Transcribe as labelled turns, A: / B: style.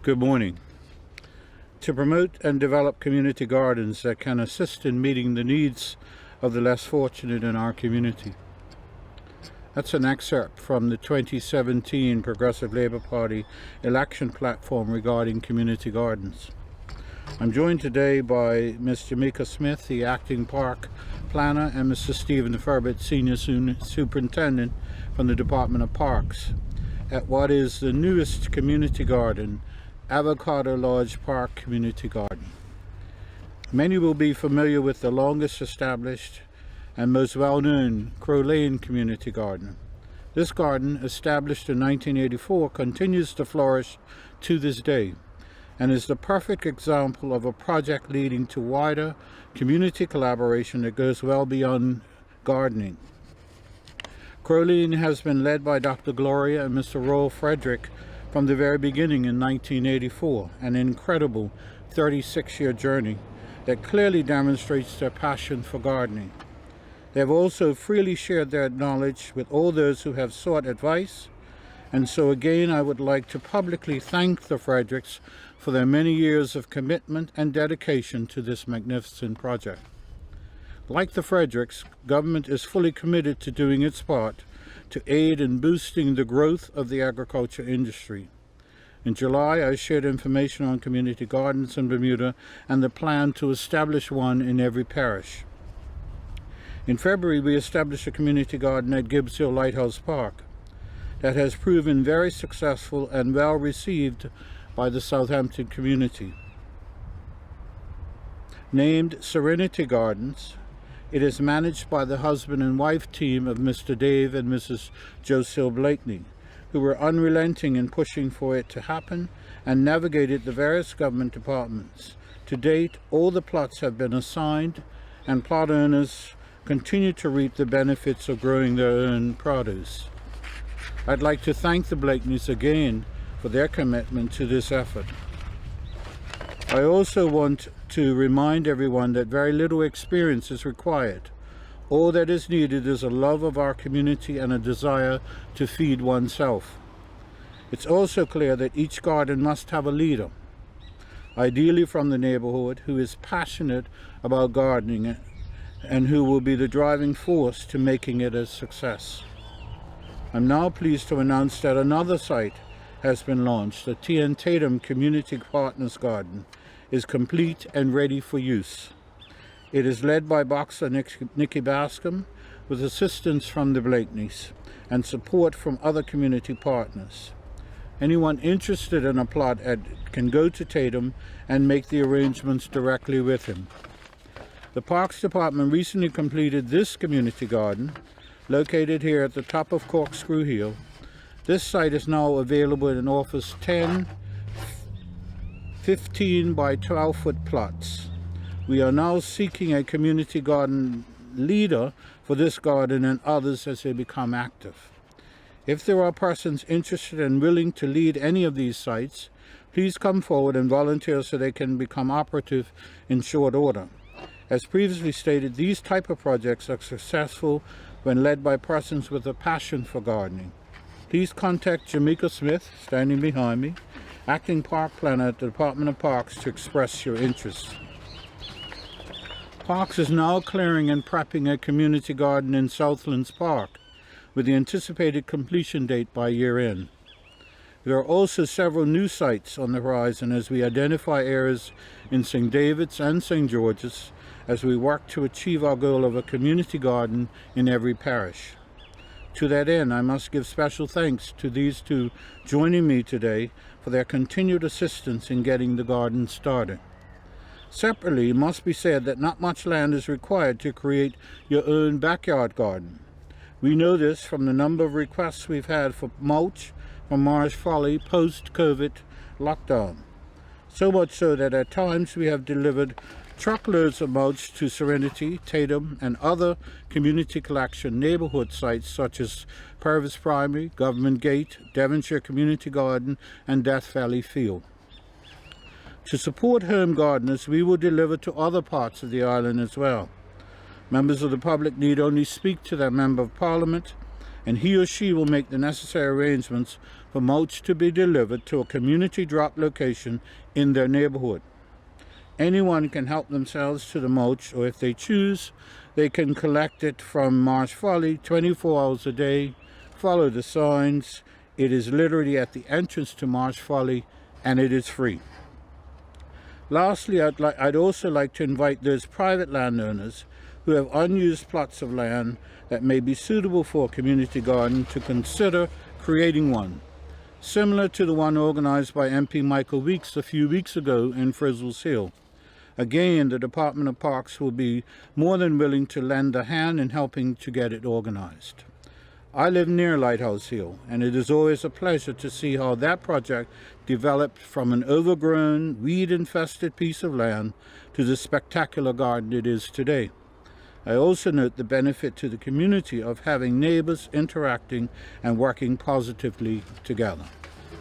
A: Good morning. To promote and develop community gardens that can assist in meeting the needs of the less fortunate in our community. That's an excerpt from the 2017 Progressive Labour Party election platform regarding community gardens. I'm joined today by Ms. Jamaica Smith, the acting park planner, and Mr. Stephen Furbett, senior superintendent from the Department of Parks, at what is the newest community garden, Avocado Lodge Park Community Garden. Many will be familiar with the longest established and most well-known Crow Lane Community Garden. This garden, established in 1984, continues to flourish to this day and is the perfect example of a project leading to wider community collaboration that goes well beyond gardening. Crow Lane has been led by Dr. Gloria and Mr. Roel Frederick from the very beginning in 1984, an incredible 36-year journey that clearly demonstrates their passion for gardening. They have also freely shared their knowledge with all those who have sought advice, and so again I would like to publicly thank the Fredericks for their many years of commitment and dedication to this magnificent project. Like the Fredericks, government is fully committed to doing its part to aid in boosting the growth of the agriculture industry. In July, I shared information on community gardens in Bermuda and the plan to establish one in every parish. In February, we established a community garden at Gibbs Hill Lighthouse Park that has proven very successful and well received by the Southampton community. Named Serenity Gardens, it is managed by the husband and wife team of Mr. Dave and Mrs. Josil Blakeney, who were unrelenting in pushing for it to happen and navigated the various government departments. To date, all the plots have been assigned and plot owners continue to reap the benefits of growing their own produce. I'd like to thank the Blakeneys again for their commitment to this effort. I also want to remind everyone that very little experience is required. All that is needed is a love of our community and a desire to feed oneself. It's also clear that each garden must have a leader, ideally from the neighborhood, who is passionate about gardening and who will be the driving force to making it a success. I'm now pleased to announce that another site has been launched. The Tnatum Community Partners Garden is complete and ready for use. It is led by boxer Nikki Bascom with assistance from the Blakeneys and support from other community partners. Anyone interested in a plot can go to Tnatum and make the arrangements directly with him. The Parks Department recently completed this community garden, located here at the top of Corkscrew Hill. This site is now available in offers 10, 15 by 12 foot plots. We are now seeking a community garden leader for this garden and others as they become active. If there are persons interested and willing to lead any of these sites, please come forward and volunteer so they can become operative in short order. As previously stated, these type of projects are successful when led by persons with a passion for gardening. Please contact Jamaica Smith, standing behind me, acting park planner at the Department of Parks, to express your interest. Parks is now clearing and prepping a community garden in Southlands Park with the anticipated completion date by year end. There are also several new sites on the horizon as we identify areas in St. David's and St. George's as we work to achieve our goal of a community garden in every parish. To that end, I must give special thanks to these two joining me today for their continued assistance in getting the garden started. Separately, it must be said that not much land is required to create your own backyard garden. We know this from the number of requests we've had for mulch from Marsh Folly post-COVID lockdown. So much so that at times we have delivered truckloads of mulch to Serenity, Tnatum, and other community collection neighborhood sites such as Purvis Primary, Government Gate, Devonshire Community Garden, and Death Valley Field. To support home gardeners, we will deliver to other parts of the island as well. Members of the public need only speak to their Member of Parliament and he or she will make the necessary arrangements for mulch to be delivered to a community drop location in their neighborhood. Anyone can help themselves to the mulch, or if they choose, they can collect it from Marsh Folly 24 hours a day. Follow the signs. It is literally at the entrance to Marsh Folly, and it is free. Lastly, I'd also like to invite those private landowners who have unused plots of land that may be suitable for a community garden to consider creating one, similar to the one organized by MP Michael Weeks a few weeks ago in Frizzles Hill. Again, the Department of Parks will be more than willing to lend a hand in helping to get it organized. I live near Lighthouse Hill, and it is always a pleasure to see how that project developed from an overgrown, weed-infested piece of land to the spectacular garden it is today. I also note the benefit to the community of having neighbors interacting and working positively together.